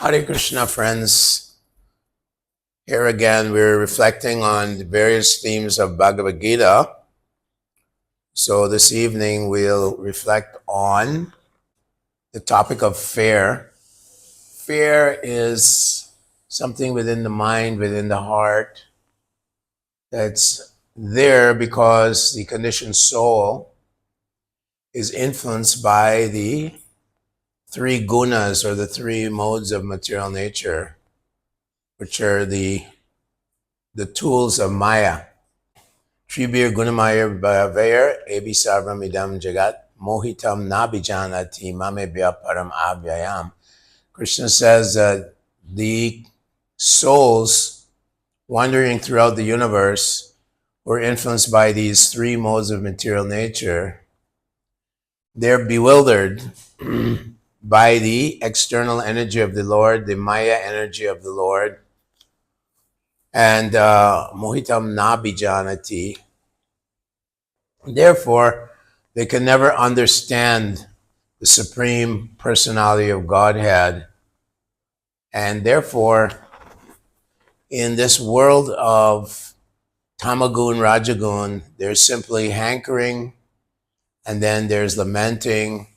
Hare Krishna, friends. Here again, we're reflecting on the various themes of Bhagavad Gita. So this evening, we'll reflect on the topic of fear. Fear is something within the mind, within the heart, that's there because the conditioned soul is influenced by the three gunas, or the three modes of material nature, which are the tools of Maya. Tribir Gunamaya Bhavair Ebi Sarvam Idam Jagat Mohitam Nabijanati Mamebhya Param Abhyayam. Krishna says that the souls wandering throughout the universe were influenced by these three modes of material nature. They're bewildered by the external energy of the Lord, the Maya energy of the Lord, and mohitam nabijanati. Therefore, they can never understand the Supreme Personality of Godhead. And therefore, in this world of tamagun, rajagun, there's simply hankering, and then there's lamenting.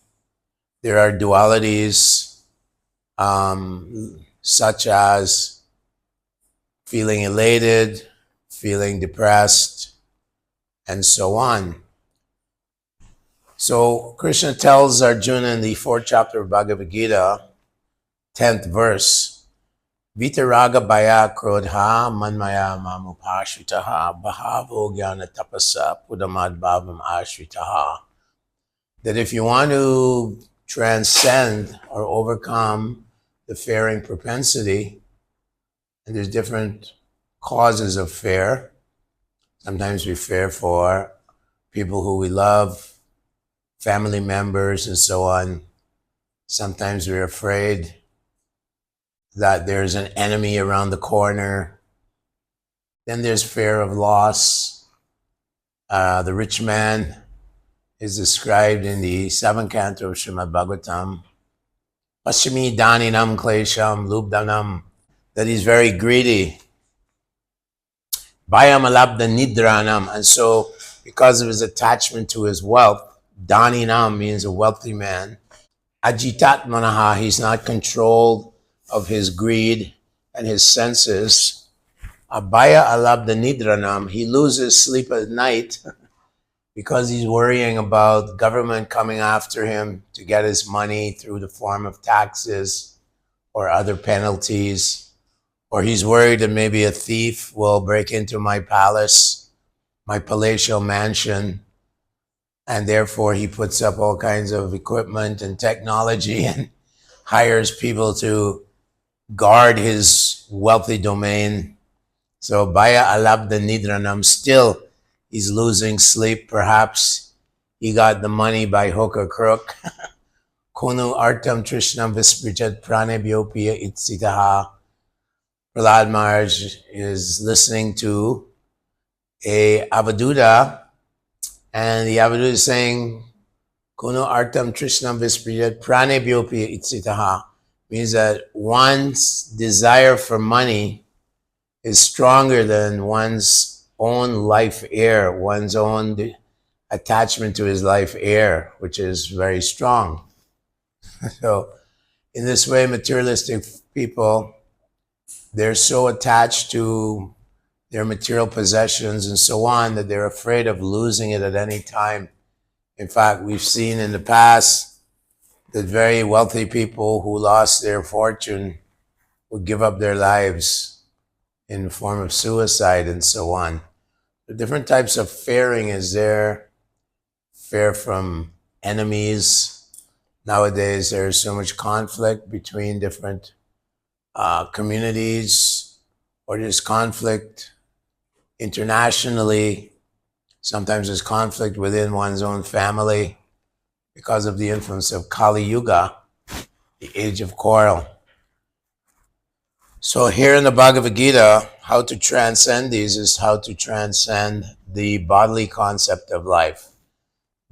There are dualities, such as feeling elated, feeling depressed, and so on. So Krishna tells Arjuna in the 4th chapter of Bhagavad Gita, 10th verse, Vitaraga bhaya krodha manmaya mamupashvitaha bhavo jnana tapasa pudamad bhavam ashritaha. That if you want to transcend or overcome the fearing propensity, and there's different causes of fear. Sometimes we fear for people who we love, family members, and so on. Sometimes we're afraid that there's an enemy around the corner. Then there's fear of loss. The rich man is described in the 7th canto of Srimad Bhagavatam. Paschimi daninam klesham lubdanam. That he's very greedy. Bhayam alabda nidranam. And so, because of his attachment to his wealth, daninam means a wealthy man. Ajitat manaha, he's not controlled of his greed and his senses. Abhaya alabda nidranam, he loses sleep at night because he's worrying about government coming after him to get his money through the form of taxes or other penalties. Or he's worried that maybe a thief will break into my palace, my palatial mansion, and therefore he puts up all kinds of equipment and technology and hires people to guard his wealthy domain. So Bhaya alabda nidranam, still he's losing sleep. Perhaps he got the money by hook or crook. Konu artam trishnam visprijat pranebhyopya itsitaha. Prahlad Maharaj is listening to a Avaduta, and the Avaduta is saying, Kuno artam trishnam visprijat pranebhyopya itsitaha, means that one's desire for money is stronger than one's own life air, one's own attachment to his life air, which is very strong. So in this way, materialistic people, they're so attached to their material possessions and so on that they're afraid of losing it at any time. In fact, we've seen in the past that very wealthy people who lost their fortune would give up their lives in the form of suicide and so on. The different types of fearing is there. Fear from enemies. Nowadays, there's so much conflict between different communities, or there's conflict internationally. Sometimes there's conflict within one's own family because of the influence of Kali Yuga, the age of quarrel. So here in the Bhagavad Gita, how to transcend these is how to transcend the bodily concept of life.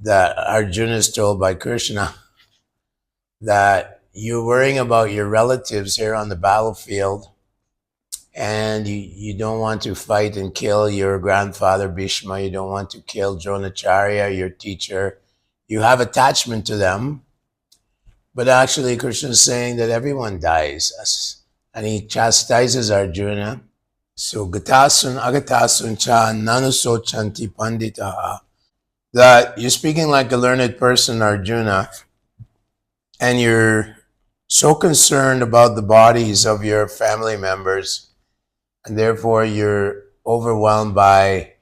That Arjuna is told by Krishna that you're worrying about your relatives here on the battlefield, and you don't want to fight and kill your grandfather Bhishma, you don't want to kill Dronacharya, your teacher. You have attachment to them, but actually Krishna is saying that everyone dies. And he chastises Arjuna. So gatasun agatasun cha nanuso chanti panditaha. That you're speaking like a learned person, Arjuna, and you're so concerned about the bodies of your family members, and therefore you're overwhelmed by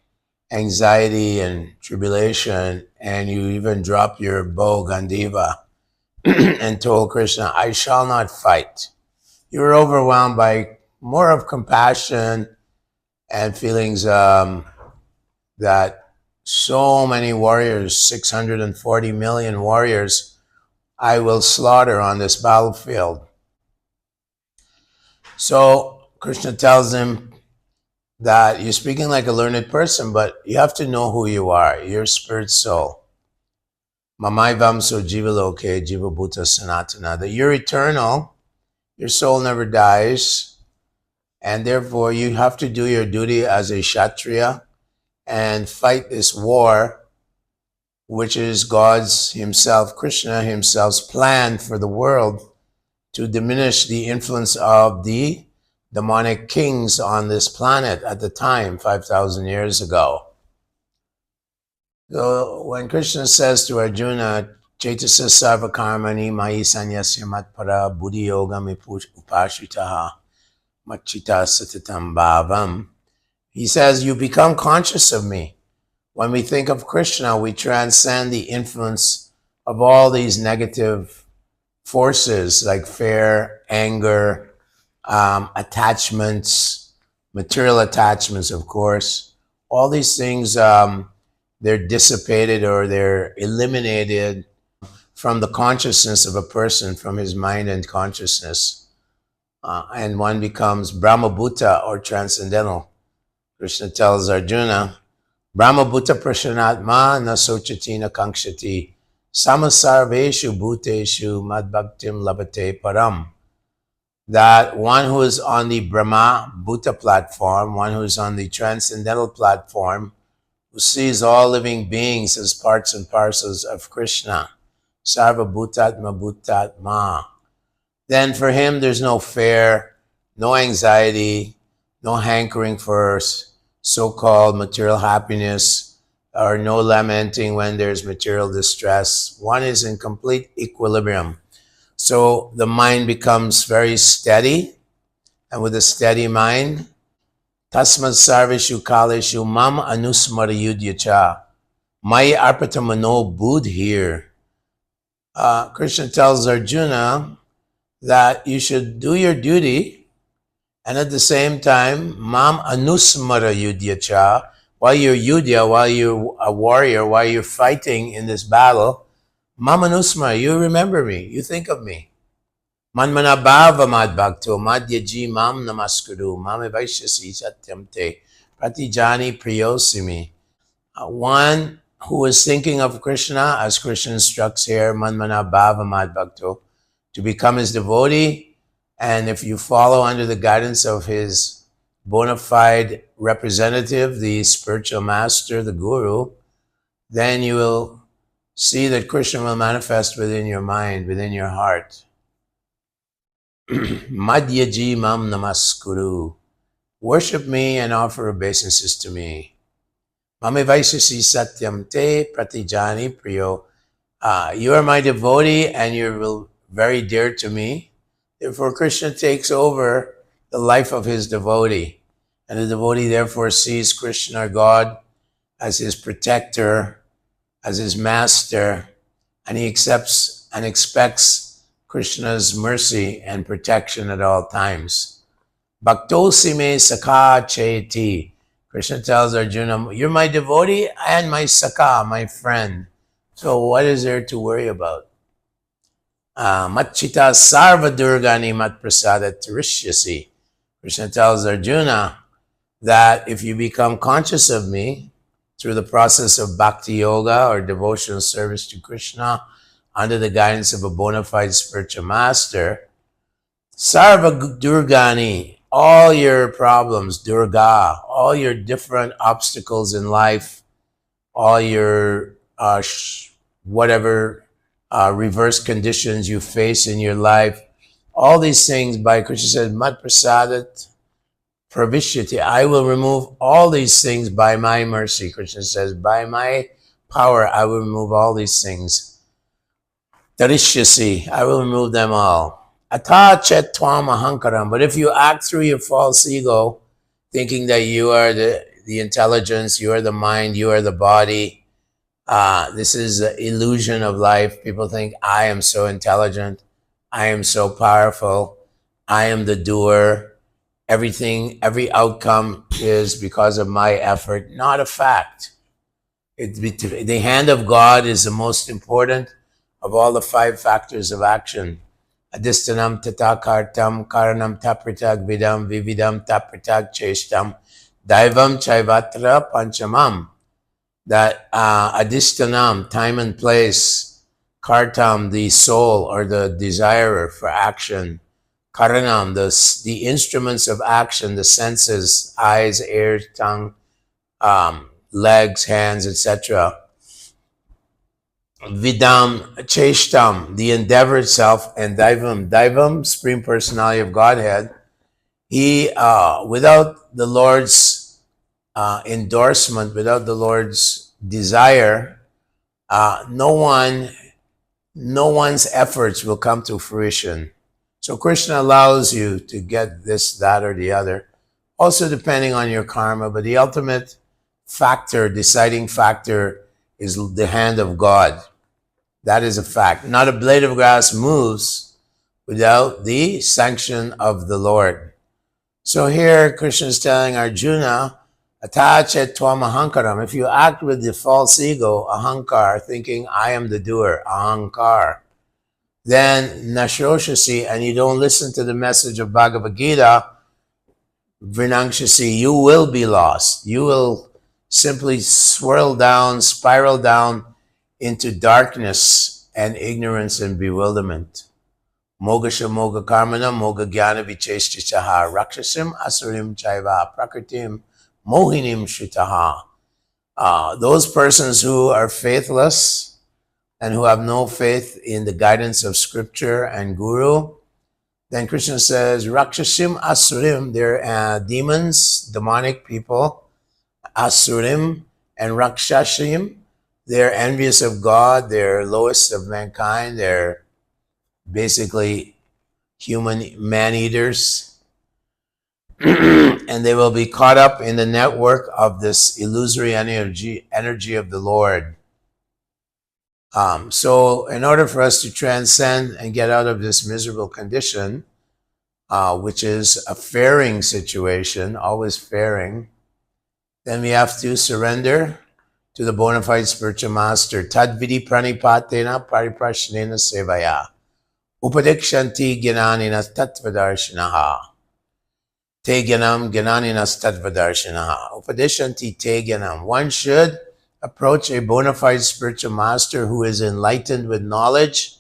anxiety and tribulation, and you even drop your bow Gandiva and told Krishna, I shall not fight. You were overwhelmed by more of compassion and feelings that so many warriors, 640 million warriors, I will slaughter on this battlefield. So Krishna tells him that you're speaking like a learned person, but you have to know who you are. You're spirit soul. Mamai vamso jivaloke jiva bhuta sanatana. That you're eternal. Your soul never dies. And therefore you have to do your duty as a Kshatriya and fight this war, which is God's himself, Krishna himself's plan for the world to diminish the influence of the demonic kings on this planet at the time, 5,000 years ago. So when Krishna says to Arjuna, Chaitasa sarvakarmani mayi sanyasya matpara buddhi yogam upashitaha machita satatam bhavam, he says, you become conscious of me. When we think of Krishna, we transcend the influence of all these negative forces like fear, anger, attachments, material attachments, of course. All these things, they're dissipated or they're eliminated from the consciousness of a person, from his mind and consciousness. And one becomes Brahmabhuta or transcendental. Krishna tells Arjuna, Brahmabhuta prashanatma na sochati na kankshati samasarveshu bhuteshu madbhaktim labate param. That one who is on the Brahma Bhuta platform, one who is on the transcendental platform, who sees all living beings as parts and parcels of Krishna, Sarva Bhutatma Bhutatma, then for him there's no fear, no anxiety, no hankering for so-called material happiness, or no lamenting when there's material distress. One is in complete equilibrium. So the mind becomes very steady, and with a steady mind, tasmad sarveshu kaleshu mam anusmara yudhyacha, maya arpata mano buddhir. Krishna tells Arjuna that you should do your duty, and at the same time, mam anusmara yudhyacha, while you're yudhya, while you're a warrior, while you're fighting in this battle, mam anusmara, you remember me, you think of me. Manmana bhava mad bhakto madhyaji mam namaskuru mame vaishyasi satyam te pratijani priyosimi. One who is thinking of Krishna, as Krishna instructs here, manmana bhava mad bhakto, to become his devotee. And if you follow under the guidance of his bona fide representative, the spiritual master, the guru, then you will see that Krishna will manifest within your mind, within your heart. Madhyaji mam namaskuru. Worship me and offer obeisances to me. Mame vaishyasi satyam te pratijani priyo. You are my devotee and you're very dear to me. Therefore, Krishna takes over the life of his devotee. And the devotee therefore sees Krishna, or God, as his protector, as his master, and he accepts and expects Krishna's mercy and protection at all times. Bhaktosi me sakha cheti. Krishna tells Arjuna, you're my devotee and my sakha, my friend. So what is there to worry about? Machita sarva durgani mat prasada tarishyasi. Krishna tells Arjuna that if you become conscious of me through the process of bhakti yoga or devotional service to Krishna, under the guidance of a bona fide spiritual master. Sarva Durgani, all your problems, Durga, all your different obstacles in life, all your whatever reverse conditions you face in your life, all these things, by Krishna says, Mat Prasadat Pravishyati, I will remove all these things by my mercy. Krishna says, by my power, I will remove all these things. Tarishyasi, I will remove them all. Ata chet tvam ahankaram, but if you act through your false ego, thinking that you are the intelligence, you are the mind, you are the body, this is the illusion of life. People think, I am so intelligent, I am so powerful, I am the doer. Everything, every outcome is because of my effort. Not a fact. The hand of God is the most important of all the 5 factors of action. Adhistanam tata kartam karanam tapritag vidam vividam tapritag cheshtam daivam chaivatra panchamam. That adhistanam, time and place, kartam, the soul or the desirer for action, karanam, the instruments of action, the senses, eyes, ears, tongue, legs, hands, etc. Vidam, cheshtam, the endeavor itself, and daivam, Supreme Personality of Godhead. He, without the Lord's endorsement, without the Lord's desire, no one's efforts will come to fruition. So Krishna allows you to get this, that, or the other, also depending on your karma, but the ultimate factor, deciding factor, is the hand of God. That is a fact. Not a blade of grass moves without the sanction of the Lord. So here Krishna is telling Arjuna, Atachet tvam ahankaram, if you act with the false ego, ahankar, thinking I am the doer, ahankar, then nashoshasi, and you don't listen to the message of Bhagavad Gita, vrinangshasi, you will be lost. You will simply spiral down into darkness and ignorance and bewilderment. Mogasha moga karmana moga jnana vicheshtichaha rakshasim asurim chaiva prakritim mohinim shritaha. Those persons who are faithless and who have no faith in the guidance of scripture and guru, then Krishna says, Rakshasim Asurim, they're demons, demonic people, Asurim, and Rakshashim, they're envious of God, they're lowest of mankind, they're basically human man-eaters, and they will be caught up in the network of this illusory energy of the Lord. So in order for us to transcend and get out of this miserable condition, which is a faring situation, always faring, then we have to surrender to the bona fide spiritual master. Tadvidi pranipatena pariprashnena sevaya. Upadikshanti gyananina tatvadarshinaha. Te gyanam gyananina tatvadarshinaha. Upadishanti te gyanam. One should approach a bona fide spiritual master who is enlightened with knowledge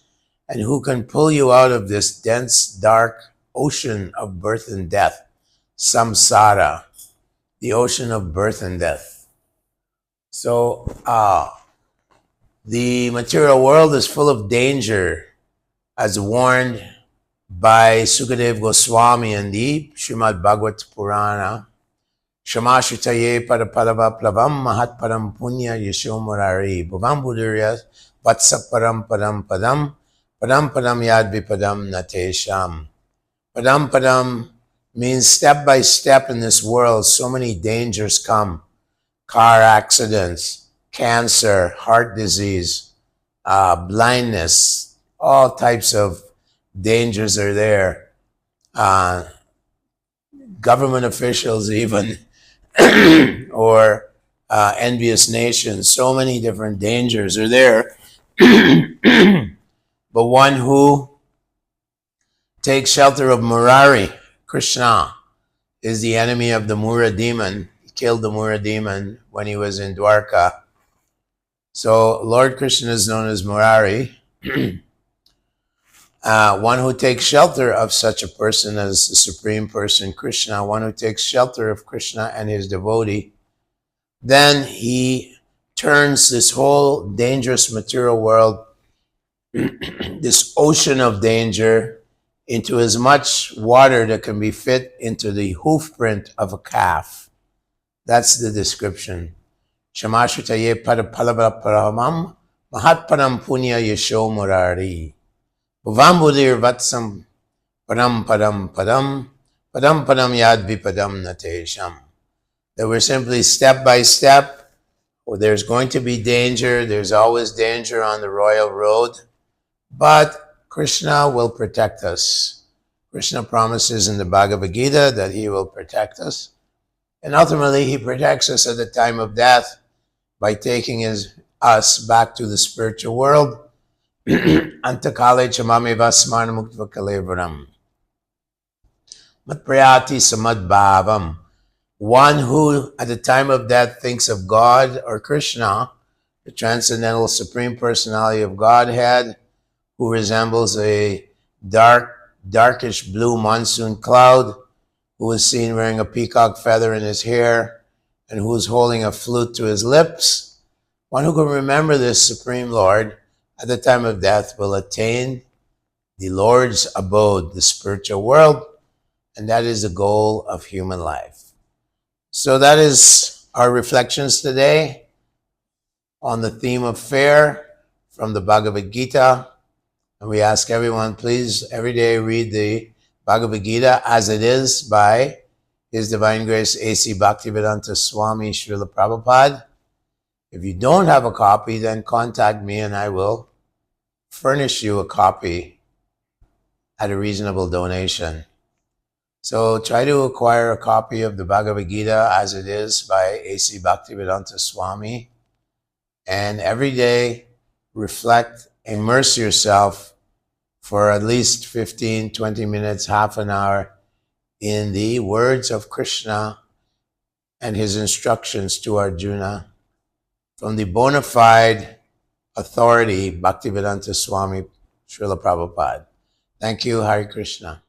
and who can pull you out of this dense, dark ocean of birth and death, samsara, the ocean of birth and death. So the material world is full of danger, as warned by Sukadev Goswami in the Srimad Bhagavad Purana. Shamashitaye paraparava plavam mahat param punya yasho murari bhavam budurya vatsa param padam padam padam padam yad vipadam natesham. Padam padam means step by step in this world, so many dangers come. Car accidents, cancer, heart disease, blindness, all types of dangers are there. Government officials even, or envious nations, so many different dangers are there. But one who takes shelter of Murari, Krishna, is the enemy of the Mura demon. He killed the Mura demon when he was in Dwarka. So Lord Krishna is known as Murari. One who takes shelter of such a person as the Supreme Person, Krishna, one who takes shelter of Krishna and his devotee, then he turns this whole dangerous material world, this ocean of danger, into as much water that can be fit into the hoof print of a calf. That's the description. Shamashutaye padapalabharahamam mahatparam punya yasho murari. Bhavambudir vatsam padam padam padam padam padam yad vipadam natesham. That we're simply step by step. Well, there's going to be danger. There's always danger on the royal road. But Krishna will protect us. Krishna promises in the Bhagavad Gita that he will protect us. And ultimately, he protects us at the time of death by taking us back to the spiritual world. Antakale chamami vasmana muktva kalevaram. Matprayati samadbhavam. One who at the time of death thinks of God or Krishna, the transcendental supreme personality of Godhead, who resembles a darkish blue monsoon cloud, who is seen wearing a peacock feather in his hair, and who is holding a flute to his lips. One who can remember this Supreme Lord at the time of death will attain the Lord's abode, the spiritual world, and that is the goal of human life. So that is our reflections today on the theme of fair from the Bhagavad Gita. And we ask everyone, please, every day read the Bhagavad Gita as it is by His Divine Grace A.C. Bhaktivedanta Swami Srila Prabhupada. If you don't have a copy, then contact me and I will furnish you a copy at a reasonable donation. So try to acquire a copy of the Bhagavad Gita as it is by A.C. Bhaktivedanta Swami. And every day, reflect, immerse yourself for at least 15, 20 minutes, half an hour in the words of Krishna and his instructions to Arjuna from the bona fide authority, Bhaktivedanta Swami Srila Prabhupada. Thank you, Hare Krishna.